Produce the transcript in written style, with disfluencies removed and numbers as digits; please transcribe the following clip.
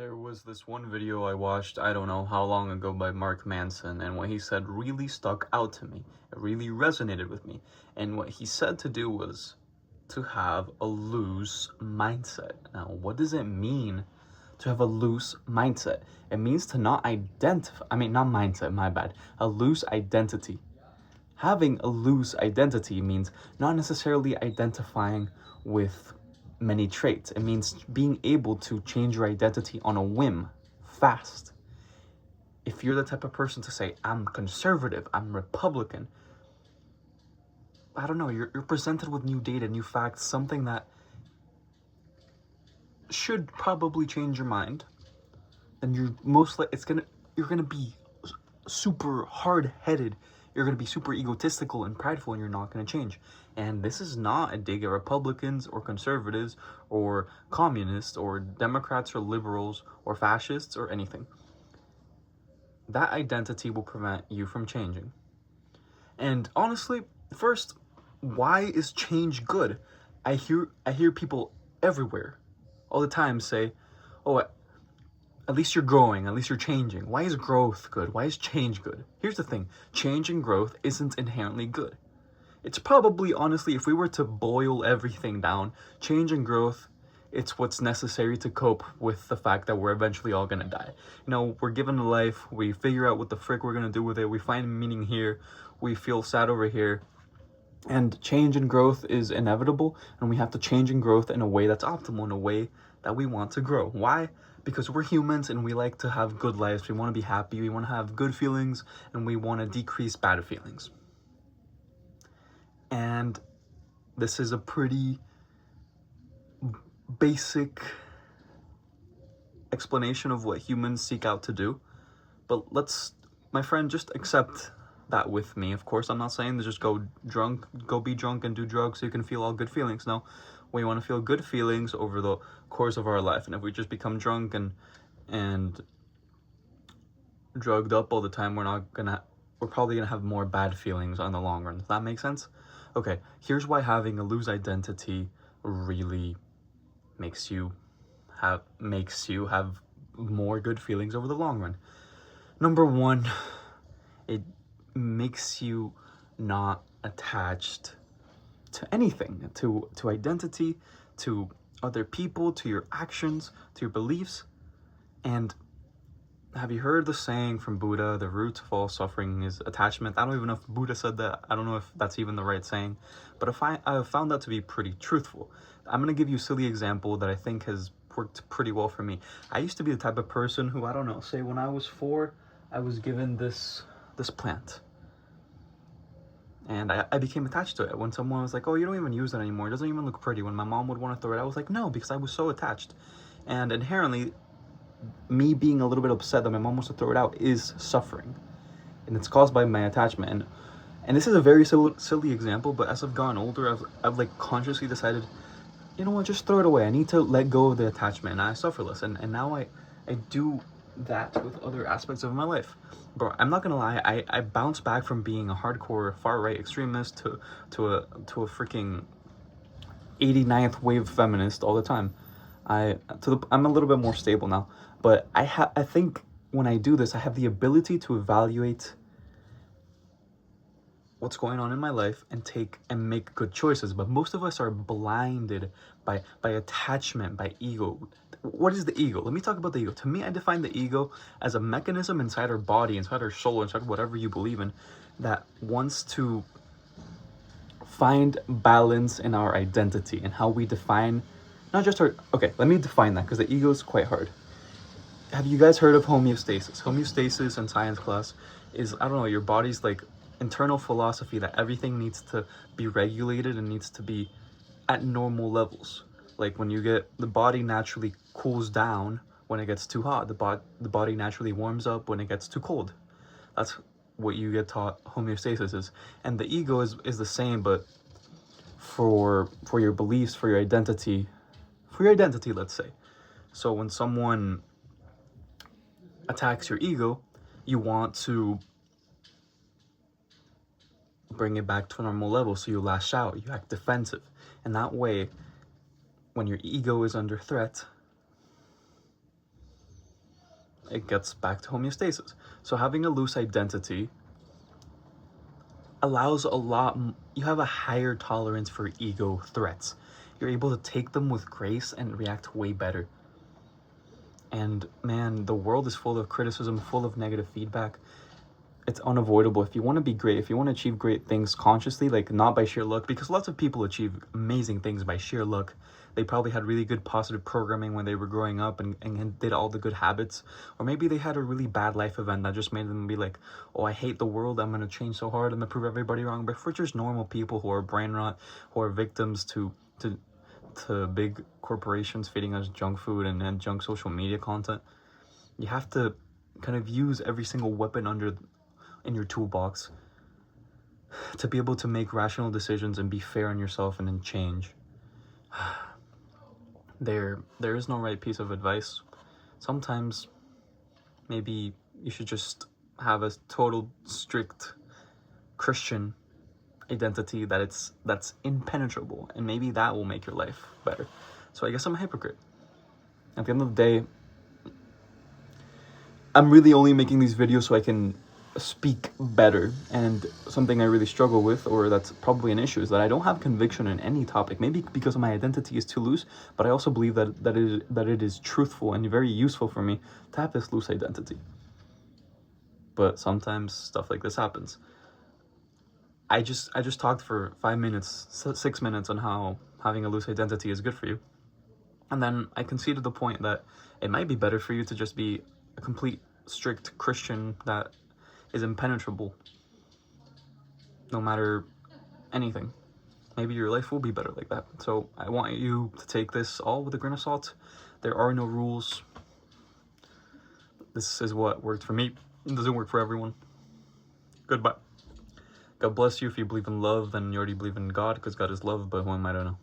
There was this one video I watched, I don't know how long ago, by Mark Manson, and what he said really stuck out to me. It really resonated with me. And what he said to do was to have a loose mindset. Now, what does it mean to have a loose mindset? It means to not identify, not mindset, my bad, a loose identity. Having a loose identity means not necessarily identifying with many traits. It means being able to change your identity on a whim, fast. If you're the type of person to say, I'm conservative, I'm Republican, I don't know, you're presented with new data, new facts, something that should probably change your mind, then you're gonna be super hard-headed. You're going to be super egotistical and prideful, and you're not going to change. And this is not a dig at Republicans or conservatives or communists or Democrats or liberals or fascists or anything. That identity will prevent you from changing. And honestly, first, why is change good? I hear people everywhere all the time say, oh, at least you're growing, at least you're changing. Why is growth good? Why is change good? Here's the thing, change and growth isn't inherently good. It's probably, honestly, if we were to boil everything down, change and growth, it's what's necessary to cope with the fact that we're eventually all gonna die. You know, we're given a life, we figure out what the frick we're gonna do with it, we find meaning here, we feel sad over here, and change and growth is inevitable, and we have to change and growth in a way that's optimal, in a way that we want to grow. Why? Because we're humans and we like to have good lives. We want to be happy, we want to have good feelings, and we want to decrease bad feelings. And this is a pretty basic explanation of what humans seek out to do. But my friend, just accept that with me. Of course, I'm not saying to just go be drunk and do drugs so you can feel all good feelings. No, we want to feel good feelings over the course of our life. And if we just become drunk and drugged up all the time, we're probably gonna have more bad feelings on the long run. Does that make sense? Okay, here's why having a loose identity really makes you have more good feelings over the long run. Number one, it makes you not attached to anything, to identity, to other people, to your actions, to your beliefs. And have you heard the saying from Buddha, the root of all suffering is attachment? I don't even know if Buddha said that. I don't know if that's even the right saying, but I found that to be pretty truthful. I'm going to give you a silly example that I think has worked pretty well for me. I used to be the type of person who, I don't know, say when I was 4, I was given this plant. And I became attached to it. When someone was like, oh, you don't even use it anymore, it doesn't even look pretty. When my mom would want to throw it, I was like, no, because I was so attached. And inherently, me being a little bit upset that my mom wants to throw it out is suffering. And it's caused by my attachment. And this is a very silly example, but as I've gotten older, I've like consciously decided, you know what, just throw it away. I need to let go of the attachment, and I suffer less. And now I do that with other aspects of my life. Bro, I'm not gonna lie, I bounced back from being a hardcore far-right extremist to a freaking 89th wave feminist all the time. I'm a little bit more stable now, but I think when I do this, I have the ability to evaluate what's going on in my life and make good choices. But most of us are blinded by attachment, by ego. What is the ego? Let me talk about the ego. To me, I define the ego as a mechanism inside our body, inside our soul, inside whatever you believe in, that wants to find balance in our identity and how we define not just our... Okay, let me define that, because the ego is quite hard. Have you guys heard of homeostasis? Homeostasis in science class is, I don't know, your body's like internal philosophy that everything needs to be regulated and needs to be at normal levels. Like when the body naturally cools down when it gets too hot. The body naturally warms up when it gets too cold. That's what you get taught homeostasis is. And the ego is the same, but for your beliefs, for your identity, let's say. So when someone attacks your ego, you want to bring it back to a normal level, so you lash out, you act defensive. And that way, when your ego is under threat, it gets back to homeostasis. So having a loose identity allows you have a higher tolerance for ego threats. You're able to take them with grace and react way better. And man, the world is full of criticism, full of negative feedback. It's unavoidable. If you want to be great, if you want to achieve great things consciously, like not by sheer luck, because lots of people achieve amazing things by sheer luck. They probably had really good positive programming when they were growing up and did all the good habits. Or maybe they had a really bad life event that just made them be like, oh, I hate the world, I'm going to change so hard, I'm going to prove everybody wrong. But for just normal people who are brain rot, who are victims to big corporations feeding us junk food and junk social media content, you have to kind of use every single weapon in your toolbox to be able to make rational decisions and be fair on yourself and then change. There is no right piece of advice. Sometimes maybe you should just have a total strict Christian identity that's impenetrable, and maybe that will make your life better. So I guess I'm a hypocrite. At the end of the day, I'm really only making these videos so I can speak better, and something I really struggle with, or that's probably an issue, is that I don't have conviction in any topic. Maybe because my identity is too loose, but I also believe that it is truthful and very useful for me to have this loose identity. But sometimes stuff like this happens. I just talked for 5 minutes, 6 minutes on how having a loose identity is good for you, and then I conceded the point that it might be better for you to just be a complete strict Christian that is impenetrable no matter anything. Maybe your life will be better like that. So I want you to take this all with a grain of salt. There are no rules. This is what worked for me. It doesn't work for everyone. Goodbye. God bless you. If you believe in love, then you already believe in God, because God is love, but who am I? I don't know.